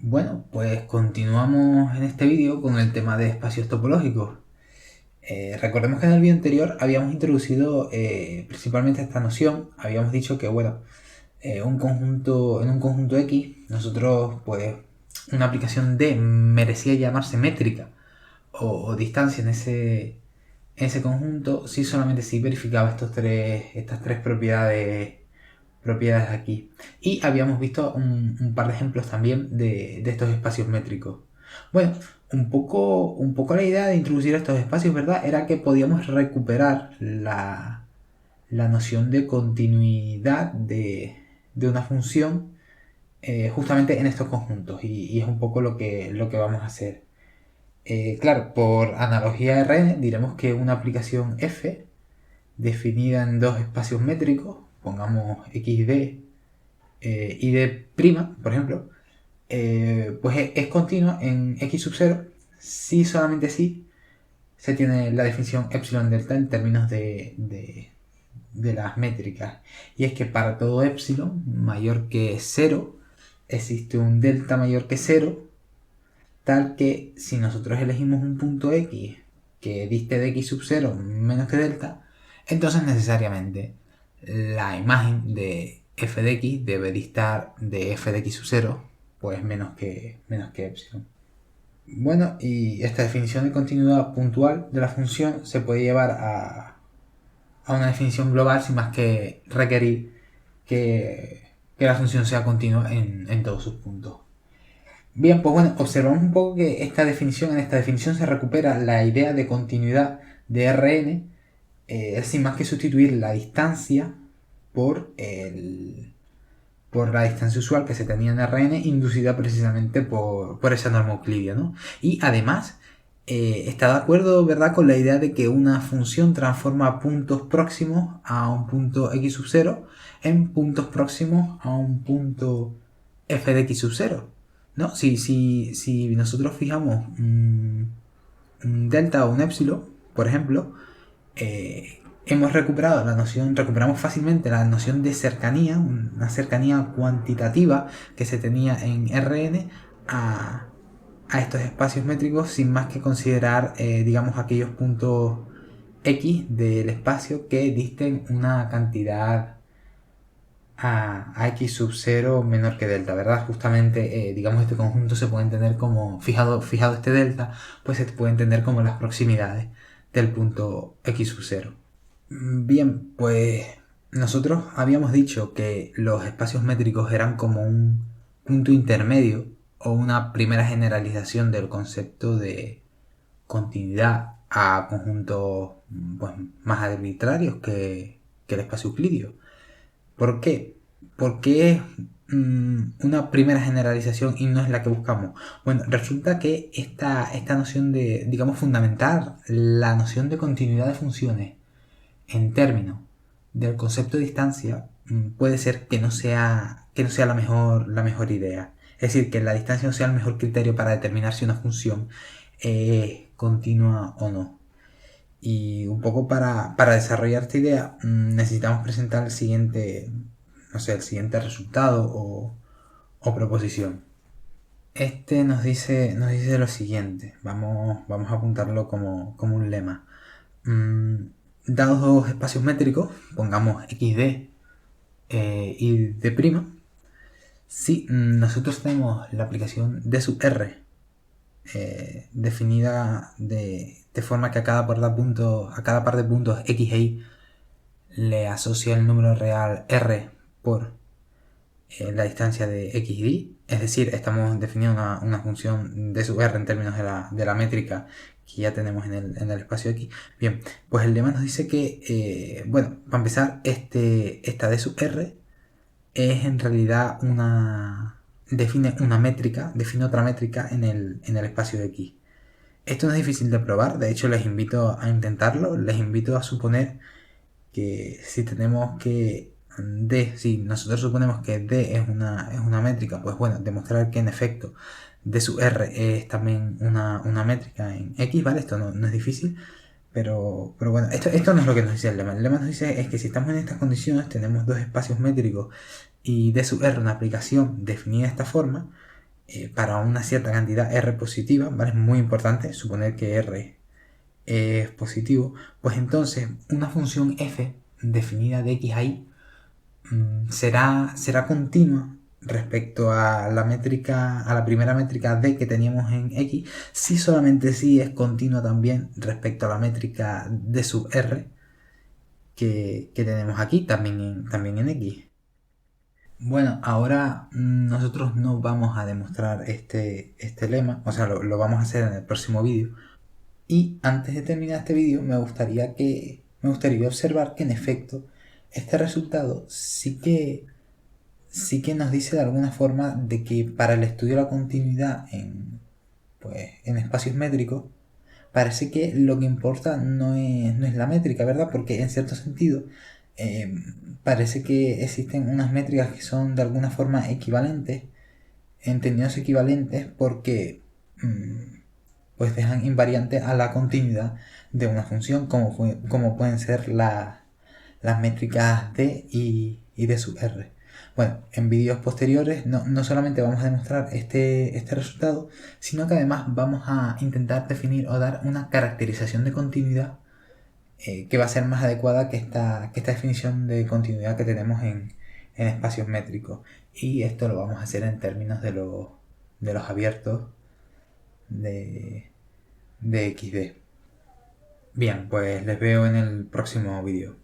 Bueno, pues continuamos en este vídeo con el tema de espacios topológicos. Recordemos que en el vídeo anterior habíamos introducido principalmente esta noción. Habíamos dicho que, bueno, en un conjunto X, nosotros, pues, una aplicación D merecía llamarse métrica o distancia en ese conjunto si solamente si verificaba estas tres propiedades aquí. Y habíamos visto un par de ejemplos también de estos espacios métricos. Bueno, un poco la idea de introducir estos espacios, ¿verdad? Era que podíamos recuperar la noción de continuidad de una función justamente en estos conjuntos. Y es un poco lo que vamos a hacer. Claro, por analogía RN diremos que una aplicación F definida en dos espacios métricos, pongamos XD y D', por ejemplo, pues es continua en X sub 0 si solamente si se tiene la definición epsilon delta en términos de las métricas. Y es que para todo epsilon mayor que 0 existe un delta mayor que 0, tal que si nosotros elegimos un punto X que diste de X sub 0 menos que delta, entonces necesariamente la imagen de f de x debe distar de f de x sub 0 pues menos que epsilon. Bueno, y esta definición de continuidad puntual de la función se puede llevar a una definición global sin más que requerir que la función sea continua en todos sus puntos. Bien, pues bueno, observamos un poco que en esta definición se recupera la idea de continuidad de Rn, sin más que sustituir la distancia por la distancia usual que se tenía en Rn, inducida precisamente por esa norma euclidia, ¿no? Y además, está de acuerdo, ¿verdad?, con la idea de que una función transforma puntos próximos a un punto x sub 0 en puntos próximos a un punto f de x sub 0. ¿No? Si nosotros fijamos un delta o un epsilon, por ejemplo, recuperamos fácilmente la noción de cercanía, una cercanía cuantitativa que se tenía en Rn a estos espacios métricos sin más que considerar, digamos, aquellos puntos X del espacio que disten una cantidad a x sub 0 menor que delta, ¿verdad? Justamente, digamos, este conjunto se puede entender como, fijado este delta, pues se puede entender como las proximidades del punto x sub 0. Bien, pues nosotros habíamos dicho que los espacios métricos eran como un punto intermedio o una primera generalización del concepto de continuidad a conjuntos, pues, más arbitrarios que el espacio euclidio. ¿Por qué? Porque es una primera generalización y no es la que buscamos. Bueno, resulta que esta noción de, digamos, fundamentar la noción de continuidad de funciones en términos del concepto de distancia puede ser que no sea la mejor idea. Es decir, que la distancia no sea el mejor criterio para determinar si una función es continua o no. Y un poco para desarrollar esta idea necesitamos presentar el siguiente resultado o proposición. Este nos dice lo siguiente. Vamos a apuntarlo como un lema. Dados dos espacios métricos, pongamos XD y D', si nosotros tenemos la aplicación D sub R definida de forma que a cada par de puntos X e Y le asocia el número real R por la distancia de X y Y, es decir, estamos definiendo una función de sub R en términos de la métrica que ya tenemos en el espacio X. Bien, pues el lema nos dice que, bueno, para empezar, esta D sub R es en realidad define otra métrica en el espacio de X. Esto no es difícil de probar, de hecho les invito a intentarlo, les invito a suponer que si nosotros suponemos que D es una métrica, pues bueno, demostrar que en efecto D sub R es también una métrica en X, ¿vale? Esto no es difícil, pero bueno, esto no es lo que nos dice el lema. El lema nos dice es que si estamos en estas condiciones, tenemos dos espacios métricos y D sub R una aplicación definida de esta forma, para una cierta cantidad R positiva, ¿vale? Es muy importante suponer que R es positivo, pues entonces una función f definida de x a y será continua respecto a la métrica, a la primera métrica d que teníamos en x, si solamente si es continua también respecto a la métrica d sub r que tenemos aquí, también en x. Bueno, ahora nosotros no vamos a demostrar este lema, o sea, lo vamos a hacer en el próximo vídeo. Y antes de terminar este vídeo me gustaría observar que en efecto este resultado sí que nos dice de alguna forma de que para el estudio de la continuidad en espacios métricos parece que lo que importa no es la métrica, ¿verdad? Porque en cierto sentido parece que existen unas métricas que son de alguna forma equivalentes, entendidos equivalentes porque pues dejan invariante a la continuidad de una función, como pueden ser las métricas d y d sub r. Bueno, en vídeos posteriores no solamente vamos a demostrar este resultado, sino que además vamos a intentar definir o dar una caracterización de continuidad que va a ser más adecuada que esta definición de continuidad que tenemos en espacios métricos. Y esto lo vamos a hacer en términos de los abiertos de XD. Bien, pues les veo en el próximo vídeo.